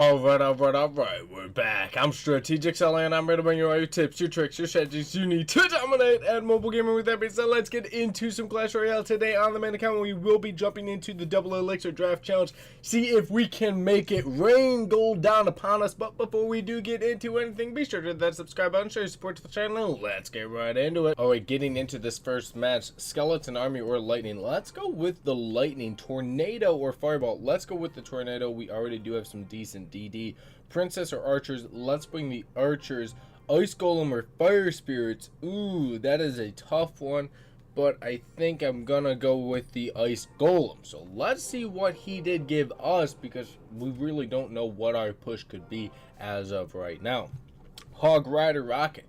Alright, we're back. I'm Strategic Sally, and I'm ready to bring you all your tips, your tricks, your strategies you need to dominate at mobile gaming. With that being said, let's get into some Clash Royale. Today on the main account, we will be jumping into the double elixir draft challenge, see if we can make it rain gold down upon us. But before we do get into anything, be sure to hit that subscribe button, show your support to the channel. Let's get right into it. Alright, getting into this first match, Skeleton Army or Lightning. Let's go with the Lightning. Tornado or Fireball. Let's go with the Tornado. We already do have some decent DD. Princess or Archers. Let's bring the Archers. Ice Golem or Fire Spirits. Ooh, that is a tough one, but I think I'm gonna go with the Ice Golem. So let's see what he did give us, because we really don't know what our push could be as of right now. Hog Rider Rocket.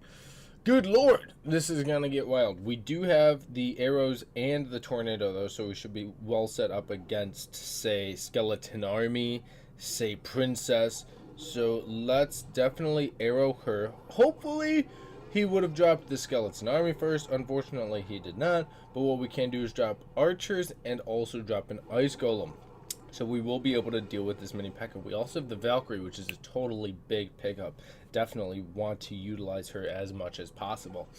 Good lord, this is gonna get wild. We do have the arrows and the tornado though, so we should be well set up against, say, Skeleton Army, say Princess. So let's definitely arrow her. Hopefully he would have dropped the Skeleton Army first. Unfortunately he did not, but what we can do is drop Archers and also drop an Ice Golem. So we will be able to deal with this mini P.E.K.K.A. We also have the Valkyrie, which is a totally big pickup. Definitely want to utilize her as much as possible.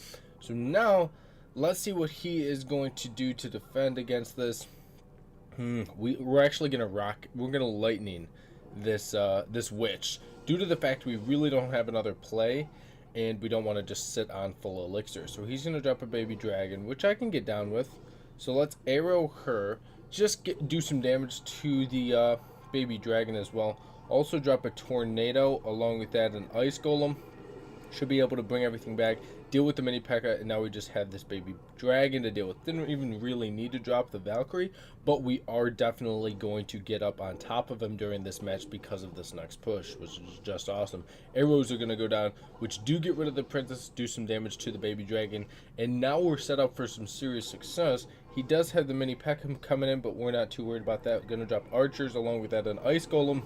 So now let's see what he is going to do to defend against this. We're actually gonna lightning this this witch, due to the fact we really don't have another play and we don't want to just sit on full elixir. So he's gonna drop a baby dragon, which I can get down with. So let's arrow her, just do some damage to the baby dragon as well. Also drop a tornado along with that, an Ice Golem. Should be able to bring everything back, deal with the mini P.E.K.K.A. and now we just have this baby dragon to deal with. Didn't even really need to drop the Valkyrie, but we are definitely going to get up on top of him during this match because of this next push, which is just awesome. Arrows are going to go down, which do get rid of the princess, do some damage to the baby dragon, and now we're set up for some serious success. He does have the mini P.E.K.K.A. coming in, but we're not too worried about that. We're going to drop Archers along with that, an Ice Golem.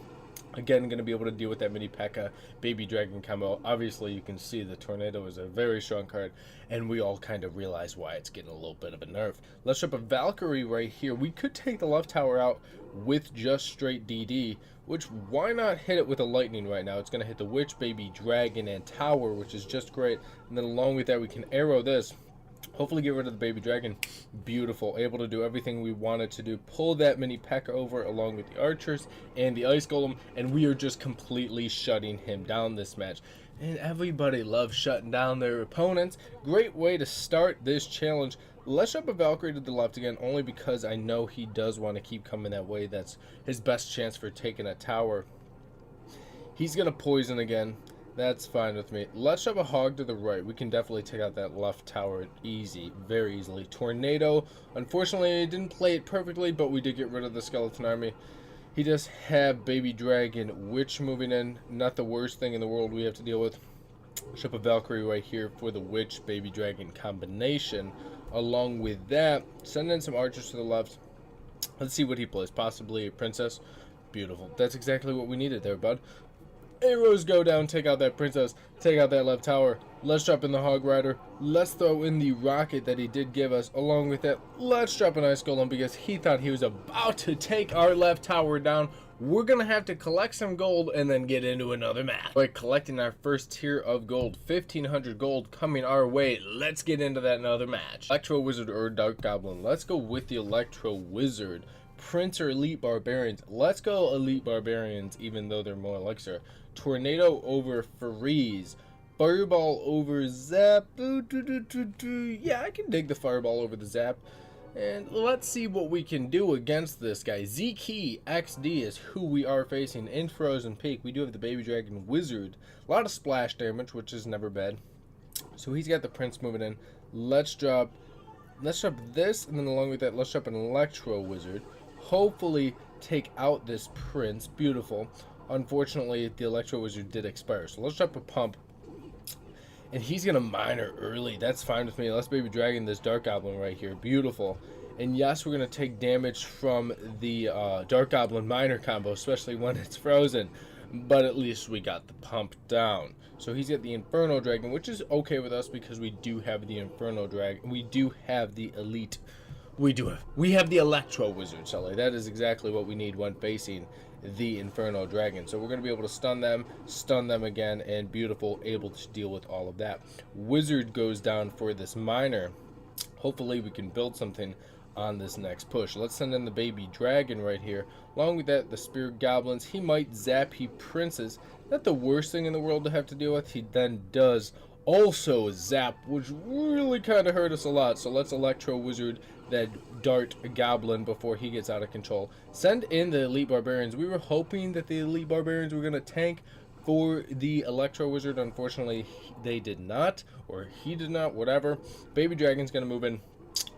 Again, going to be able to deal with that mini P.E.K.K.A. baby dragon combo. Obviously, you can see the tornado is a very strong card, and we all kind of realize why it's getting a little bit of a nerf. Let's drop a Valkyrie right here. We could take the left tower out with just straight DD, which why not hit it with a lightning right now? It's going to hit the witch, baby dragon, and tower, which is just great. And then along with that, we can arrow this. Hopefully get rid of the baby dragon. Beautiful. Able to do everything we wanted to do. Pull that mini P.E.K.K.A. over along with the Archers and the Ice Golem, and we are just completely shutting him down this match. And everybody loves shutting down their opponents. Great way to start this challenge. Let's drop a Valkyrie to the left again, only because I know he does want to keep coming that way. That's his best chance for taking a tower. He's going to poison again. That's fine with me. Let's drop a hog to the right. We can definitely take out that left tower easy, very easily. Tornado. Unfortunately, I didn't play it perfectly, but we did get rid of the Skeleton Army. He does have baby dragon witch moving in. Not the worst thing in the world we have to deal with. Drop a Valkyrie right here for the witch baby dragon combination. Along with that, send in some archers to the left. Let's see what he plays. Possibly a princess. Beautiful. That's exactly what we needed there, bud. Arrows go down, take out that princess, take out that left tower. Let's drop in the Hog Rider. Let's throw in the rocket that he did give us. Along with that, let's drop an Ice Golem because he thought he was about to take our left tower down. We're going to have to collect some gold and then get into another match. By collecting our first tier of gold, 1,500 gold coming our way. Let's get into that another match. Electro Wizard or Dark Goblin. Let's go with the Electro Wizard. Prince or Elite Barbarians. Let's go Elite Barbarians, even though they're more elixir. Tornado over Freeze. Fireball over Zap. Yeah, I can dig the Fireball over the Zap. And let's see what we can do against this guy. Z-Key XD is who we are facing in Frozen Peak. We do have the Baby Dragon Wizard. A lot of splash damage, which is never bad. So he's got the Prince moving in. Let's drop this, and then along with that, let's drop an Electro Wizard. Hopefully take out this Prince. Beautiful. Unfortunately, the Electro Wizard did expire. So let's drop a pump. And he's going to miner early. That's fine with me. Let's baby dragon this Dark Goblin right here. Beautiful. And yes, we're going to take damage from the Dark Goblin miner combo, especially when it's frozen. But at least we got the pump down. So he's got the Inferno Dragon, which is okay with us because we do have the Inferno Dragon. We do have the Elite. We have the Electro Wizard, Sully. That is exactly what we need when facing the Inferno Dragon. So we're going to be able to stun them again, and beautiful, able to deal with all of that. Wizard goes down for this miner. Hopefully we can build something on this next push. Let's send in the baby dragon right here. Along with that, the spirit goblins. He might zap he princes. Not the worst thing in the world to have to deal with. He then does also zap, which really kind of hurt us a lot. So let's electro wizard that dart goblin before he gets out of control. Send in the elite barbarians. We were hoping that the elite barbarians were going to tank for the electro wizard. Unfortunately, they did not, or he did not, whatever. Baby dragon's going to move in.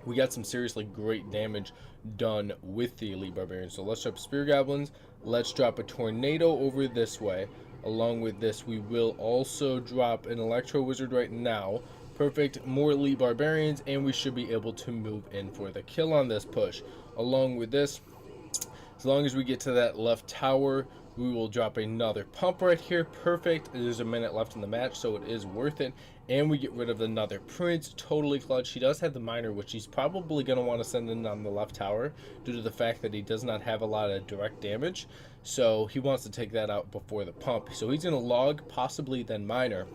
We got some seriously great damage done with the elite barbarians. So let's drop spear goblins. Let's drop a tornado over this way. Along with this, we will also drop an electro wizard right now. Perfect. More elite barbarians, and we should be able to move in for the kill on this push. Along with this, as long as we get to that left tower, we will drop another pump right here. Perfect. There's a minute left in the match, so it is worth it. And we get rid of another prince. Totally clutch. He does have the miner, which he's probably going to want to send in on the left tower due to the fact that he does not have a lot of direct damage. So he wants to take that out before the pump. So he's going to log, possibly then miner.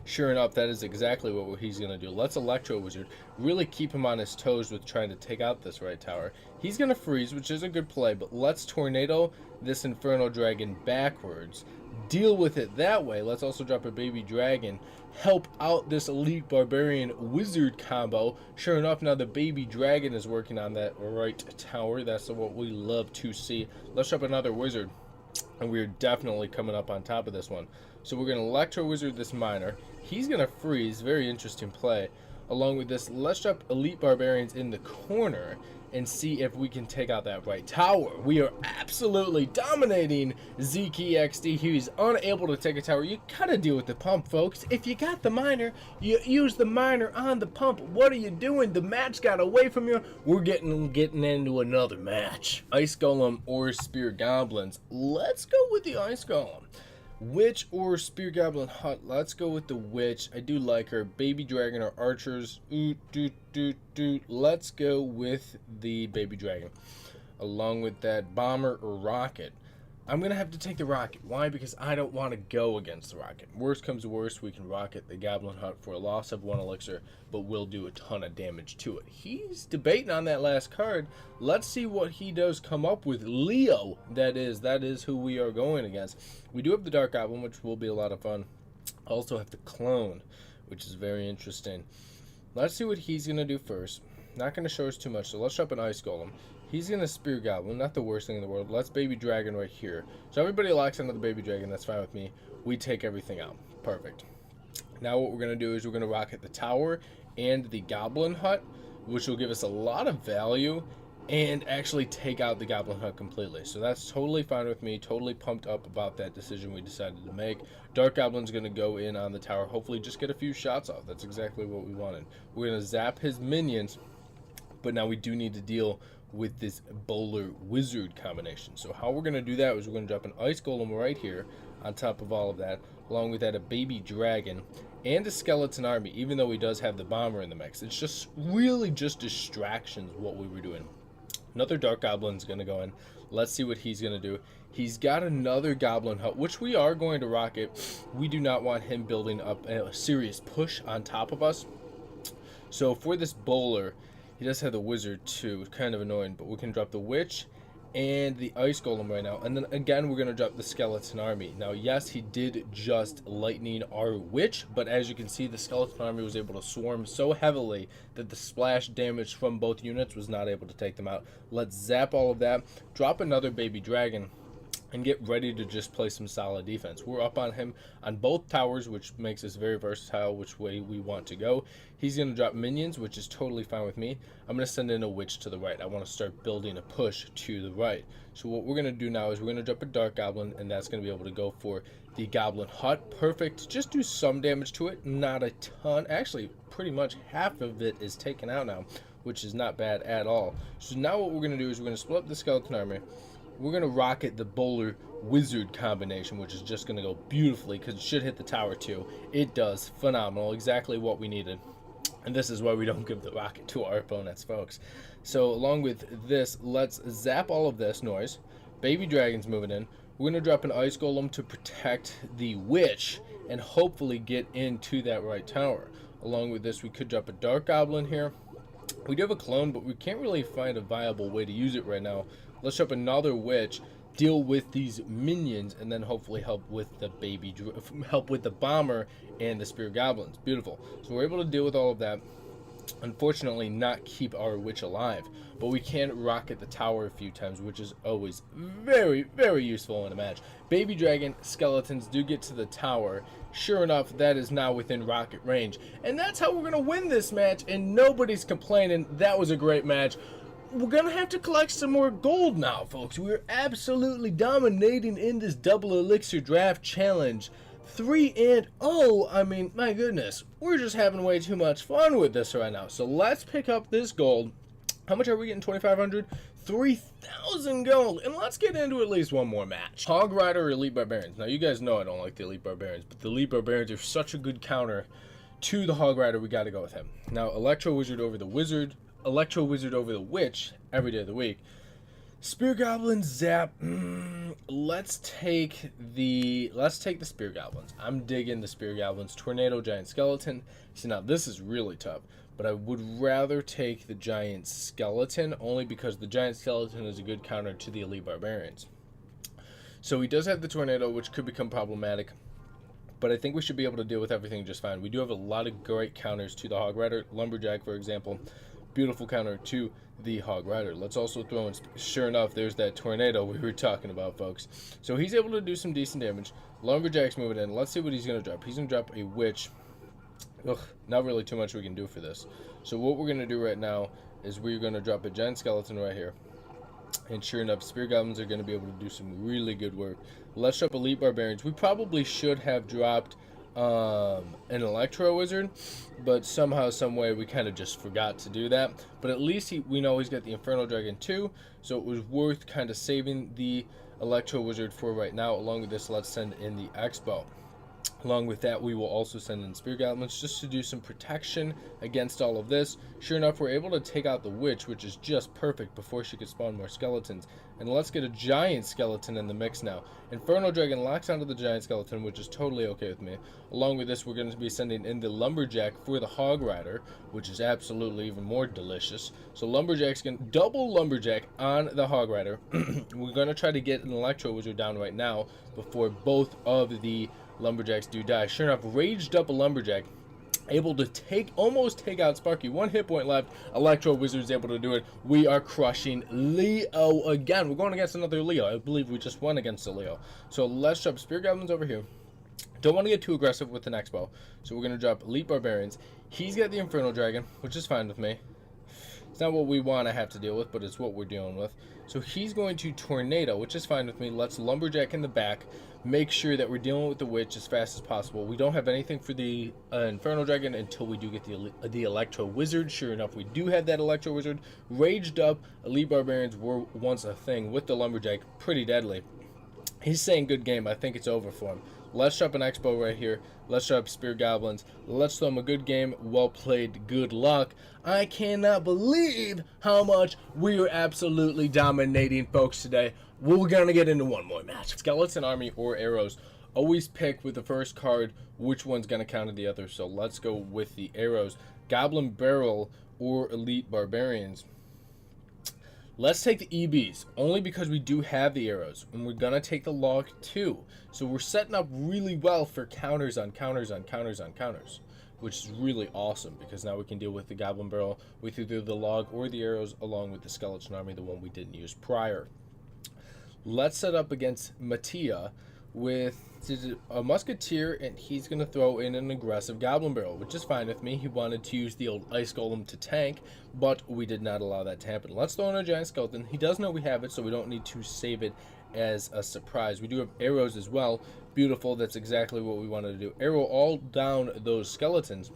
Sure enough, that is exactly what he's going to do. Let's electro wizard. Really keep him on his toes with trying to take out this right tower. He's going to freeze, which is a good play, but let's tornado this Inferno Dragon backwards. Deal with it that way. Let's also drop a baby dragon. Help out this elite barbarian wizard combo. Sure enough, now the baby dragon is working on that right tower. That's what we love to see. Let's drop another wizard, and we're definitely coming up on top of this one. So we're going to electro wizard this miner. He's going to freeze. Very interesting play. Along with this, let's drop elite barbarians in the corner and see if we can take out that right tower. We are absolutely dominating ZKXD. He's unable to take a tower. You gotta deal with the pump, folks. If you got the miner, you use the miner on the pump. What are you doing? The match got away from you. We're getting into another match. Ice Golem or Spear Goblins. Let's go with the Ice Golem. Witch or Spear Goblin Hut? Let's go with the Witch. I do like her. Baby Dragon or Archers? Let's go with the Baby Dragon. Along with that, Bomber or Rocket? I'm going to have to take the Rocket. Why? Because I don't want to go against the Rocket. Worst comes to worst, we can Rocket the Goblin Hut for a loss of 1 elixir, but we'll do a ton of damage to it. He's debating on that last card. Let's see what he does come up with. Leo, that is who we are going against. We do have the Dark Goblin, which will be a lot of fun. Also have the Clone, which is very interesting. Let's see what he's going to do first. Not going to show us too much, so let's drop an Ice Golem. He's going to Spear Goblin, not the worst thing in the world. Let's Baby Dragon right here. So everybody locks into the Baby Dragon, that's fine with me. We take everything out. Perfect. Now what we're going to do is we're going to rocket the tower and the Goblin Hut, which will give us a lot of value and actually take out the Goblin Hut completely. So that's totally fine with me. Totally pumped up about that decision we decided to make. Dark Goblin's going to go in on the tower. Hopefully just get a few shots off. That's exactly what we wanted. We're going to zap his minions, but now we do need to deal with this bowler wizard combination. So how we're going to do that is we're going to drop an Ice Golem right here on top of all of that. Along with that, a baby dragon and a skeleton army, even though he does have the bomber in the mix. It's just really just distractions what we were doing. Another Dark Goblin's going to go in. Let's see what he's going to do. He's got another Goblin Hut, which we are going to rocket. We do not want him building up a serious push on top of us. So for this bowler, he does have the wizard too, kind of annoying, but we can drop the witch and the Ice Golem right now. And then again, we're going to drop the skeleton army. Now, yes, he did just lightning our witch, but as you can see, the skeleton army was able to swarm so heavily that the splash damage from both units was not able to take them out. Let's zap all of that, drop another baby dragon, and get ready to just play some solid defense. We're up on him on both towers, which makes us very versatile which way we want to go. He's going to drop minions, which is totally fine with me. I'm going to send in a witch to the right. I want to start building a push to the right. So what we're going to do now is we're going to drop a Dark Goblin, and that's going to be able to go for the Goblin Hut. Perfect. Just do some damage to it. Not a ton. Actually, pretty much half of it is taken out now, which is not bad at all. So now what we're going to do is we're going to split up the skeleton army. We're going to rocket the bowler wizard combination, which is just going to go beautifully because it should hit the tower too. It does. Phenomenal. Exactly what we needed. And this is why we don't give the rocket to our opponents, folks. So along with this, let's zap all of this noise. Baby Dragon's moving in. We're going to drop an Ice Golem to protect the Witch and hopefully get into that right tower. Along with this, we could drop a Dark Goblin here. We do have a clone, but we can't really find a viable way to use it right now. Let's drop another Witch, deal with these minions, and then hopefully help with the Bomber and the Spear Goblins. Beautiful. So we're able to deal with all of that. Unfortunately, not keep our Witch alive, but we can rocket the tower a few times, which is always very, very useful in a match. Baby Dragon skeletons do get to the tower. Sure enough, that is now within rocket range, and that's how we're gonna win this match, and nobody's complaining. That was a great match. We're gonna have to collect some more gold now, folks. We're absolutely dominating in this double elixir draft challenge. 3-0. I mean, my goodness, we're just having way too much fun with this right now. So let's pick up this gold. How much are we getting? 2,500? 3,000 gold. And let's get into at least one more match. Hog Rider or Elite Barbarians. Now, you guys know I don't like the Elite Barbarians, but the Elite Barbarians are such a good counter to the Hog Rider. We got to go with him. Now, Electro Wizard over the Wizard. Electro Wizard over the Witch every day of the week. Spear Goblins, Zap. Let's take the Spear Goblins. I'm digging the Spear Goblins. Tornado, Giant Skeleton. See, now this is really tough, but I would rather take the Giant Skeleton only because the Giant Skeleton is a good counter to the Elite Barbarians. So he does have the Tornado, which could become problematic, but I think we should be able to deal with everything just fine. We do have a lot of great counters to the Hog Rider. Lumberjack, for example. Beautiful counter to the Hog Rider. Let's also throw in, sure enough, there's that Tornado we were talking about, folks. So he's able to do some decent damage. Lumberjack's moving in. Let's see what he's going to drop. He's going to drop a Witch. Ugh, not really too much we can do for this. So what we're going to do right now is we're going to drop a Giant Skeleton right here. And sure enough, Spear Goblins are going to be able to do some really good work. Let's drop Elite Barbarians. We probably should have dropped an Electro Wizard, but somehow, some way, we kind of just forgot to do that. But at least we know he's got the Inferno Dragon too, so it was worth kind of saving the Electro Wizard for right now. Along with this, let's send in the X-Bow. Along with that, we will also send in Spear Goblins just to do some protection against all of this. Sure enough, we're able to take out the Witch, which is just perfect before she could spawn more skeletons. And let's get a Giant Skeleton in the mix now. Inferno Dragon locks onto the Giant Skeleton, which is totally okay with me. Along with this, we're going to be sending in the Lumberjack for the Hog Rider, which is absolutely even more delicious. So Lumberjack's going to double Lumberjack on the Hog Rider. We're going to try to get an Electro Wizard down right now before both of the Lumberjacks do die. Sure enough, raged up a Lumberjack, able to almost take out Sparky. 1 hit point left. Electro Wizard's able to do it. We are crushing Leo again. We're going against another Leo. I believe we just won against a Leo. So let's drop Spear Goblins over here. Don't want to get too aggressive with the X-Bow, so we're going to drop Elite Barbarians. He's got the Inferno Dragon, which is fine with me. It's not what we want to have to deal with, but it's what we're dealing with. So he's going to Tornado, which is fine with me. Let's Lumberjack in the back. Make sure that we're dealing with the Witch as fast as possible. We don't have anything for the Inferno Dragon until we do get the Electro Wizard. Sure enough, we do have that Electro Wizard. Raged up. Elite Barbarians were once a thing with the Lumberjack. Pretty deadly. He's saying good game. I think it's over for him. Let's drop an X-Bow right here. Let's drop Spear Goblins. Let's throw him a good game. Well played. Good luck. I cannot believe how much we are absolutely dominating, folks, today. We're going to get into one more match. Skeleton Army or Arrows. Always pick with the first card which one's going to counter the other. So let's go with the Arrows. Goblin Barrel or Elite Barbarians. Let's take the EBs, only because we do have the arrows, and we're going to take the log too. So we're setting up really well for counters on counters on counters on counters, which is really awesome, because now we can deal with the Goblin Barrel with either the log or the arrows, along with the Skeleton Army, the one we didn't use prior. Let's set up against Mattia with a Musketeer, and he's going to throw in an aggressive Goblin Barrel, which is fine with me. He wanted to use the old Ice Golem to tank, but we did not allow that to happen. Let's throw in a Giant Skeleton. He does know we have it, so we don't need to save it as a surprise. We do have arrows as well. Beautiful. That's exactly what we wanted to do. Arrow all down those skeletons.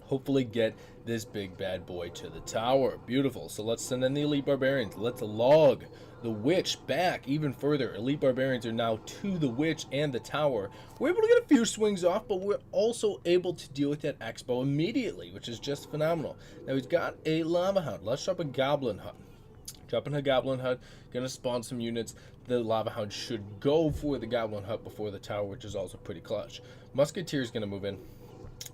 Hopefully get this big bad boy to the tower. Beautiful. So let's send in the Elite Barbarians. Let's log the Witch back even further. Elite Barbarians are now to the Witch and the tower. We're able to get a few swings off, but we're also able to deal with that X-Bow immediately, which is just phenomenal. Now he's got a Lava Hound. Let's drop a Goblin Hunt. Dropping a Goblin Hut, gonna spawn some units. The Lava Hound should go for the Goblin Hut before the tower, which is also pretty clutch. Musketeer is gonna move in.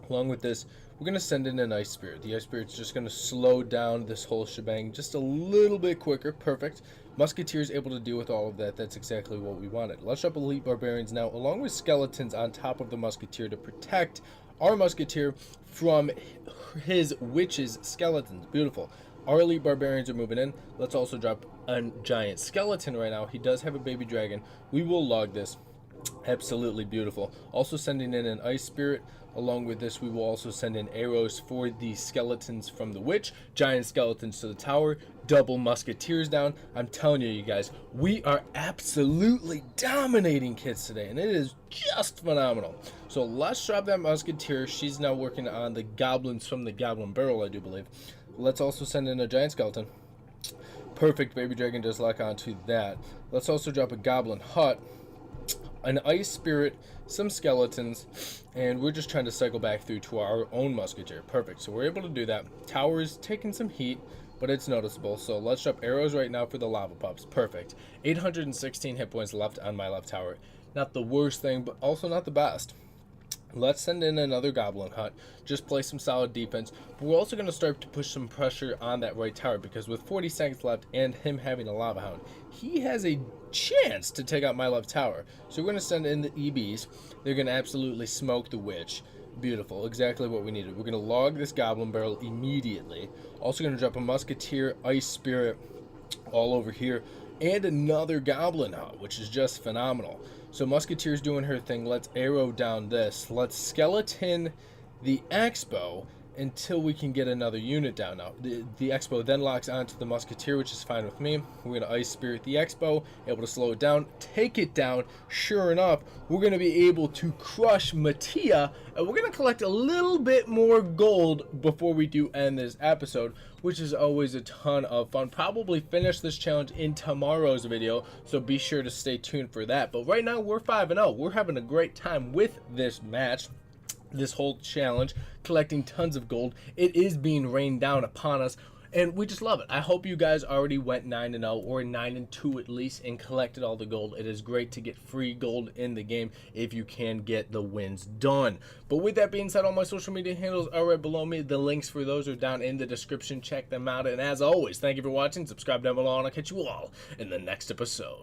Along with this, we're going to send in an Ice Spirit. The Ice Spirit's just going to slow down this whole shebang just a little bit quicker. Perfect. Musketeer is able to deal with all of that. That's exactly what we wanted. Let's drop Elite Barbarians now, along with Skeletons on top of the Musketeer to protect our Musketeer from his Witch's skeletons. Beautiful. Our Elite Barbarians are moving in. Let's also drop a Giant Skeleton right now. He does have a Baby Dragon. We will log this. Absolutely beautiful. Also sending in an Ice Spirit. Along with this, we will also send in arrows for the skeletons from the Witch. Giant Skeletons to the tower. Double Musketeers down. I'm telling you guys, we are absolutely dominating kits today, and it is just phenomenal. So let's drop that Musketeer. She's now working on the goblins from the Goblin Barrel, I do believe. Let's also send in a Giant Skeleton. Perfect. Baby Dragon does lock onto that. Let's also drop a Goblin Hut, an Ice Spirit, some Skeletons, and we're just trying to cycle back through to our own Musketeer. Perfect. So we're able to do that. Tower is taking some heat, but it's noticeable. So let's drop arrows right now for the Lava Pups. Perfect. 816 hit points left on my left tower. Not the worst thing, but also not the best. Let's send in another Goblin Hut. Just play some solid defense. But we're also going to start to push some pressure on that right tower, because with 40 seconds left and him having a Lava Hound, he has a chance to take out my left tower. So we're going to send in the EBs. They're going to absolutely smoke the Witch. Beautiful. Exactly what we needed. We're going to log this Goblin Barrel immediately. Also going to drop a Musketeer, Ice Spirit all over here, and another Goblin Hut, which is just phenomenal. So Musketeer's doing her thing. Let's arrow down this. Let's skeleton the Expo until we can get another unit down. Now, the Expo then locks onto the Musketeer, which is fine with me. We're going to Ice Spirit the Expo, able to slow it down, take it down. Sure enough, we're going to be able to crush Mattia, and we're going to collect a little bit more gold before we do end this episode, which is always a ton of fun. Probably finish this challenge in tomorrow's video, so be sure to stay tuned for that. But right now, we're 5-0. We're having a great time with this match, this whole challenge, collecting tons of gold. It is being rained down upon us, and we just love it. I hope you guys already went 9-0 or 9-2 at least and collected all the gold. It is great to get free gold in the game if you can get the wins done. But with that being said, all my social media handles are right below me. The links for those are down in the description. Check them out. And as always, thank you for watching. Subscribe down below, and I'll catch you all in the next episode.